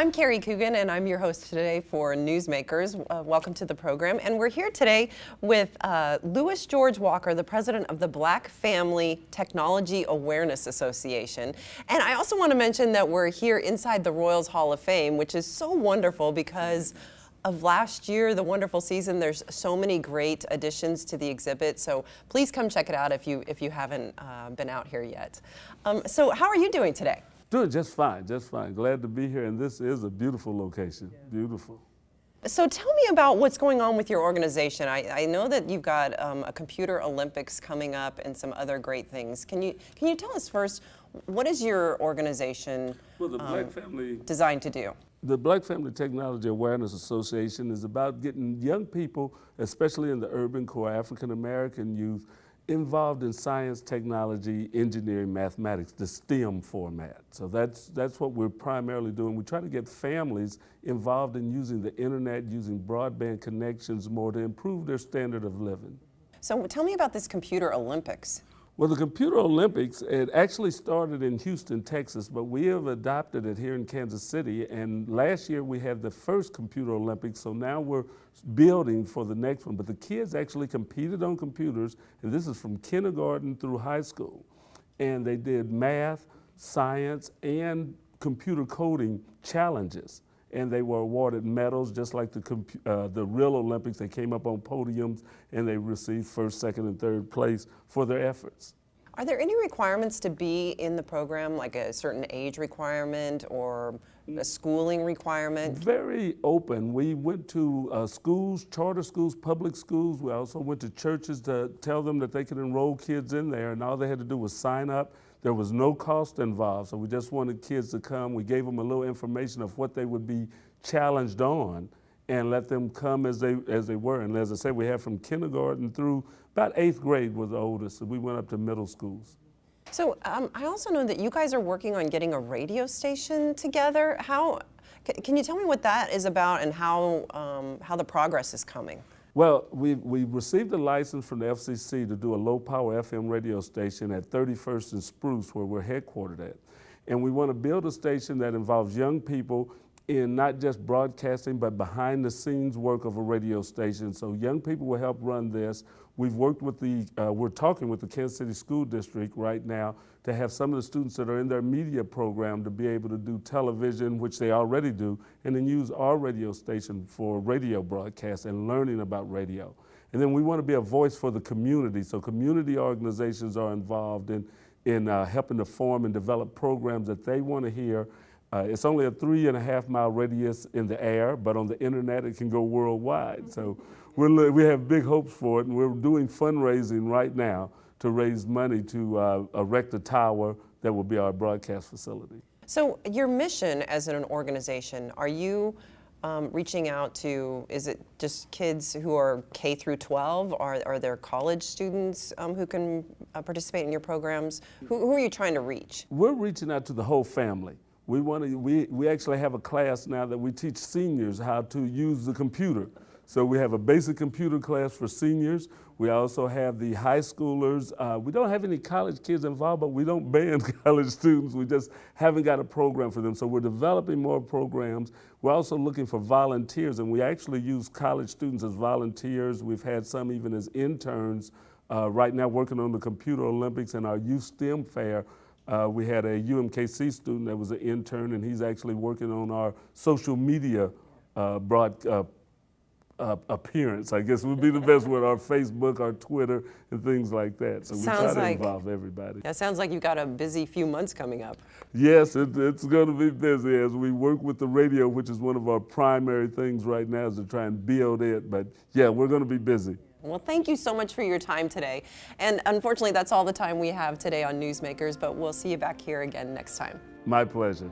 I'm Carrie Coogan, and I'm your host today for Newsmakers. Welcome to the program. And we're here today with Louis George Walker, the president of the Black Family Technology Awareness Association. And I also want to mention that we're here inside the Royals Hall of Fame, which is so wonderful because of last year, the wonderful season. There's so many great additions to the exhibit, so please come check it out if you haven't been out here yet. So how are you doing today? Doing just fine, just fine. Glad to be here, and this is a beautiful location, beautiful. So tell me about what's going on with your organization. I know that you've got a Computer Olympics coming up and some other great things. Can you tell us first, what is your organization designed to do? The Black Family Technology Awareness Association is about getting young people, especially in the urban core, African American youth, involved in science, technology, engineering, mathematics, the STEM format. So that's what we're primarily doing. We try to get families involved in using the internet, using broadband connections more to improve their standard of living. So tell me about this Computer Olympics. Well, the Computer Olympics, it actually started in Houston, Texas, but we have adopted it here in Kansas City. And last year we had the first Computer Olympics, so now we're building for the next one. But the kids actually competed on computers, and this is from kindergarten through high school. And they did math, science, and computer coding challenges. And they were awarded medals, just like the real Olympics. They came up on podiums and they received first, second, and third place for their efforts. Are there any requirements to be in the program, like a certain age requirement or a schooling requirement? Very open. We went to schools, charter schools, public schools. We also went to churches to tell them that they could enroll kids in there, and all they had to do was sign up. There was no cost involved, so we just wanted kids to come. We gave them a little information of what they would be challenged on and let them come as they were. And as I said, we had from kindergarten through about 8th grade was the oldest, so we went up to middle schools. So I also know that you guys are working on getting a radio station together. Can you tell me what that is about and how the progress is coming? Well, we received a license from the FCC to do a low-power FM radio station at 31st and Spruce, where we're headquartered at. And we want to build a station that involves young people in not just broadcasting, but behind-the-scenes work of a radio station. So young people will help run this. We've worked with we're talking with the Kansas City School District right now to have some of the students that are in their media program to be able to do television, which they already do, and then use our radio station for radio broadcasts and learning about radio. And then we want to be a voice for the community. So community organizations are involved in helping to form and develop programs that they want to hear. It's only a 3.5-mile radius in the air, but on the internet it can go worldwide. So we have big hopes for it, and we're doing fundraising right now to raise money to erect a tower that will be our broadcast facility. So your mission as an organization, are you reaching out to, is it just kids who are K through 12? Are there college students who can participate in your programs? Who are you trying to reach? We're reaching out to the whole family. We actually have a class now that we teach seniors how to use the computer. So we have a basic computer class for seniors. We also have the high schoolers. We don't have any college kids involved, but we don't ban college students. We just haven't got a program for them. So we're developing more programs. We're also looking for volunteers, and we actually use college students as volunteers. We've had some even as interns right now working on the Computer Olympics and our Youth STEM Fair. We had a UMKC student that was an intern, and he's actually working on our social media appearance, I guess would be the best word, our Facebook, our Twitter, and things like that. So we try to involve everybody. That sounds like you've got a busy few months coming up. Yes, it's going to be busy as we work with the radio, which is one of our primary things right now, is to try and build it. But yeah, we're going to be busy. Well, thank you so much for your time today. And unfortunately, that's all the time we have today on Newsmakers, but we'll see you back here again next time. My pleasure.